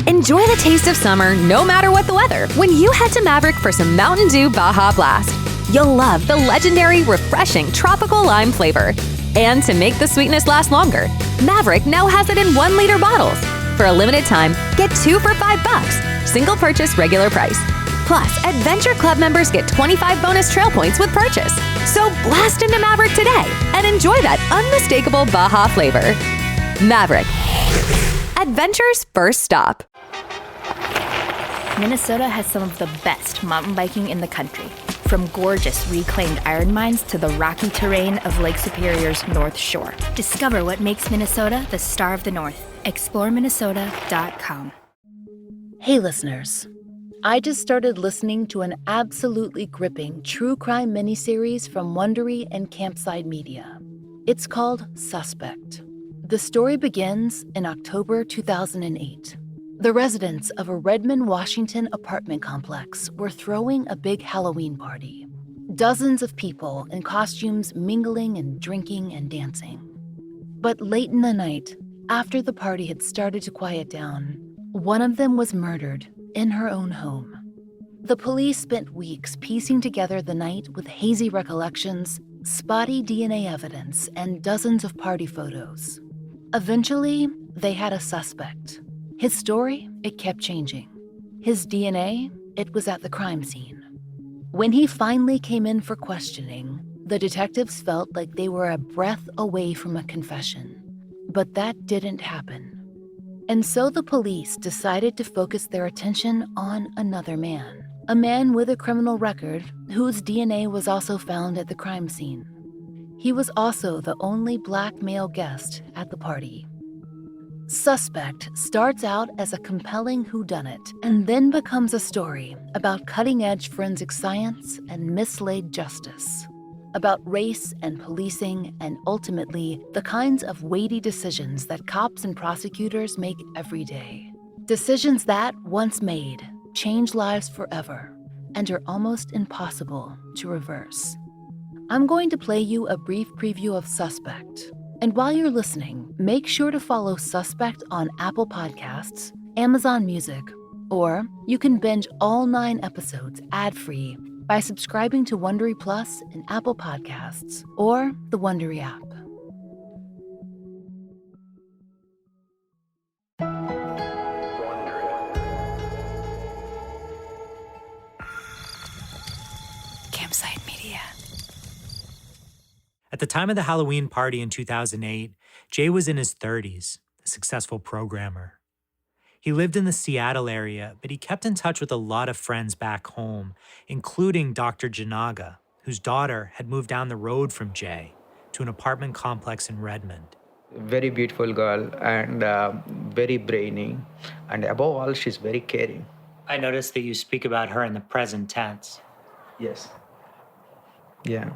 Enjoy the taste of summer no matter what the weather when you head to Maverick for some Mountain Dew Baja Blast. You'll love the legendary, refreshing tropical lime flavor. And to make the sweetness last longer, Maverick now has it in 1-liter bottles. For a limited time, get 2 for $5, single purchase regular price. Plus, Adventure Club members get 25 bonus trail points with purchase. So blast into Maverick today and enjoy that unmistakable Baja flavor. Maverick, adventure's first stop. Minnesota has some of the best mountain biking in the country. From gorgeous reclaimed iron mines to the rocky terrain of Lake Superior's North Shore. Discover what makes Minnesota the star of the North. ExploreMinnesota.com. Hey listeners, I just started listening to an absolutely gripping true crime miniseries from Wondery and Campside Media. It's called Suspect. The story begins in October 2008. The residents of a Redmond, Washington apartment complex were throwing a big Halloween party. Dozens of people in costumes mingling and drinking and dancing. But late in the night, after the party had started to quiet down, one of them was murdered in her own home. The police spent weeks piecing together the night with hazy recollections, spotty DNA evidence, and dozens of party photos. Eventually, they had a suspect. His story, it kept changing. His DNA, it was at the crime scene. When he finally came in for questioning, the detectives felt like they were a breath away from a confession. But that didn't happen. And so the police decided to focus their attention on another man, a man with a criminal record whose DNA was also found at the crime scene. He was also the only Black male guest at the party. Suspect starts out as a compelling whodunit and then becomes a story about cutting-edge forensic science and mislaid justice, about race and policing and ultimately the kinds of weighty decisions that cops and prosecutors make every day. Decisions that, once made, change lives forever and are almost impossible to reverse. I'm going to play you a brief preview of Suspect. And while you're listening, make sure to follow Suspect on Apple Podcasts, Amazon Music, or you can binge all 9 episodes ad-free by subscribing to Wondery Plus in Apple Podcasts or the Wondery app. Campside Media. At the time of the Halloween party in 2008, Jay was in his 30s, a successful programmer. He lived in the Seattle area, but he kept in touch with a lot of friends back home, including Dr. Janaga, whose daughter had moved down the road from Jay to an apartment complex in Redmond. Very beautiful girl and very brainy. And above all, she's very caring. I noticed that you speak about her in the present tense. Yes. Yeah.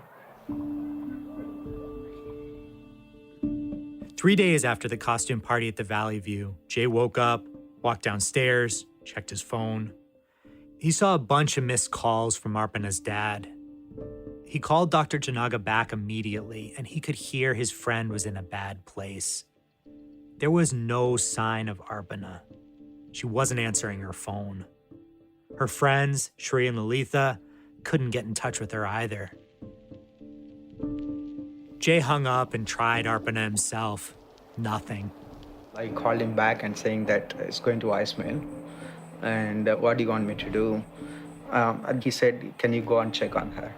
3 days after the costume party at the Valley View, Jay woke up, walked downstairs, checked his phone. He saw a bunch of missed calls from Arpana's dad. He called Dr. Janaga back immediately, and he could hear his friend was in a bad place. There was no sign of Arpana. She wasn't answering her phone. Her friends, Shri and Lalitha, couldn't get in touch with her either. Jay hung up and tried Arpana himself. Nothing. I called him back and saying that it's going to voicemail. And what do you want me to do? And he said, can you go and check on her?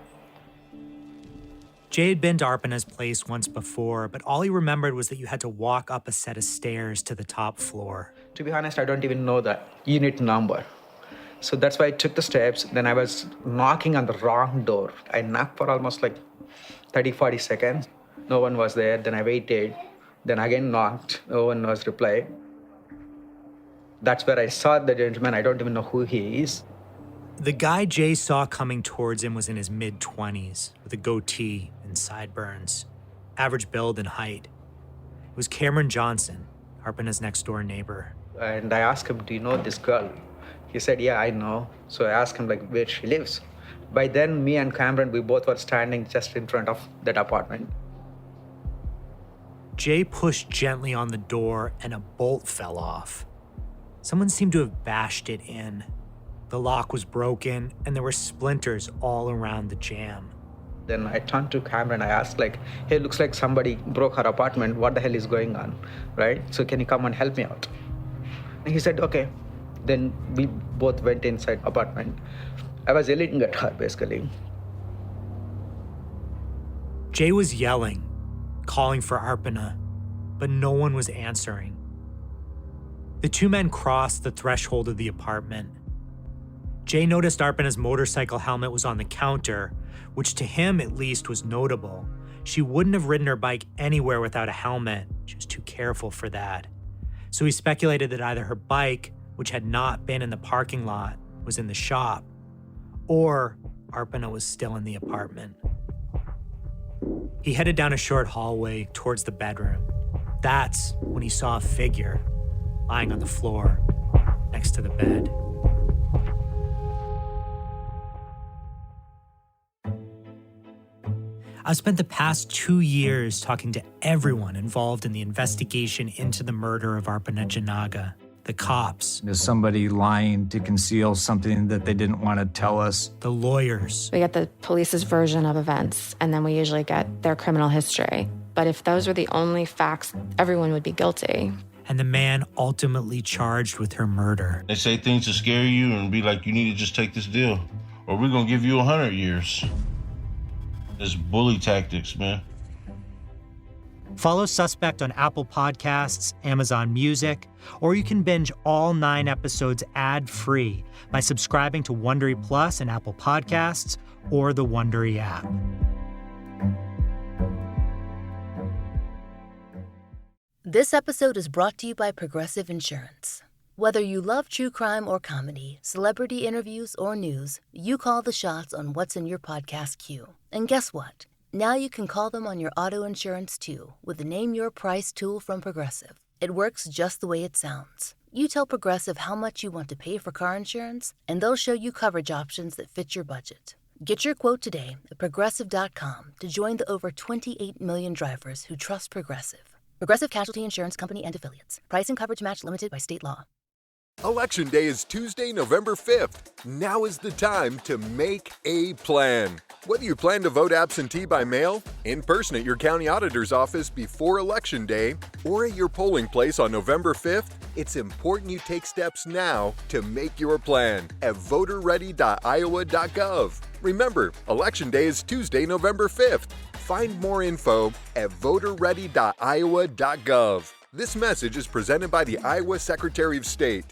Jay had been to Arpana's place once before, but all he remembered was that you had to walk up a set of stairs to the top floor. To be honest, I don't even know the unit number. So that's why I took the steps. Then I was knocking on the wrong door. I knocked for almost like 30, 40 seconds. No one was there. Then I waited. Then again knocked. No one was replied. That's where I saw the gentleman. I don't even know who he is. The guy Jay saw coming towards him was in his mid-20s, with a goatee and sideburns, average build and height. It was Cameron Johnson, Arpana's next-door neighbor. And I asked him, do you know this girl? He said, yeah, I know. So I asked him, like, where she lives. By then, me and Cameron, we both were standing just in front of that apartment. Jay pushed gently on the door and a bolt fell off. Someone seemed to have bashed it in. The lock was broken, and there were splinters all around the jamb. Then I turned to camera and I asked hey, looks like somebody broke her apartment. What the hell is going on, right? So can you come and help me out? And he said, okay. Then we both went inside apartment. I was yelling at her, basically. Jay was yelling, calling for Arpana, but no one was answering. The two men crossed the threshold of the apartment. Jay noticed Arpana's motorcycle helmet was on the counter, which to him at least was notable. She wouldn't have ridden her bike anywhere without a helmet. She was too careful for that. So he speculated that either her bike, which had not been in the parking lot, was in the shop, or Arpana was still in the apartment. He headed down a short hallway towards the bedroom. That's when he saw a figure lying on the floor next to the bed. I've spent the past 2 years talking to everyone involved in the investigation into the murder of Arpana Janaga. The cops. Is somebody lying to conceal something that they didn't want to tell us? The lawyers. We get the police's version of events, and then we usually get their criminal history. But if those were the only facts, everyone would be guilty. And the man ultimately charged with her murder. They say things to scare you and be like, you need to just take this deal, or we're going to give you 100 years. It's bully tactics, man. Follow Suspect on Apple Podcasts, Amazon Music, or you can binge all 9 episodes ad-free by subscribing to Wondery Plus in Apple Podcasts or the Wondery app. This episode is brought to you by Progressive Insurance. Whether you love true crime or comedy, celebrity interviews or news, you call the shots on what's in your podcast queue. And guess what? Now you can call them on your auto insurance too with the Name Your Price tool from Progressive. It works just the way it sounds. You tell Progressive how much you want to pay for car insurance, and they'll show you coverage options that fit your budget. Get your quote today at Progressive.com to join the over 28 million drivers who trust Progressive. Progressive Casualty Insurance Company and Affiliates. Price and coverage match limited by state law. Election Day is Tuesday, November 5th. Now is the time to make a plan. Whether you plan to vote absentee by mail, in person at your county auditor's office before Election Day, or at your polling place on November 5th, it's important you take steps now to make your plan at voterready.iowa.gov. Remember, Election Day is Tuesday, November 5th. Find more info at voterready.iowa.gov. This message is presented by the Iowa Secretary of State.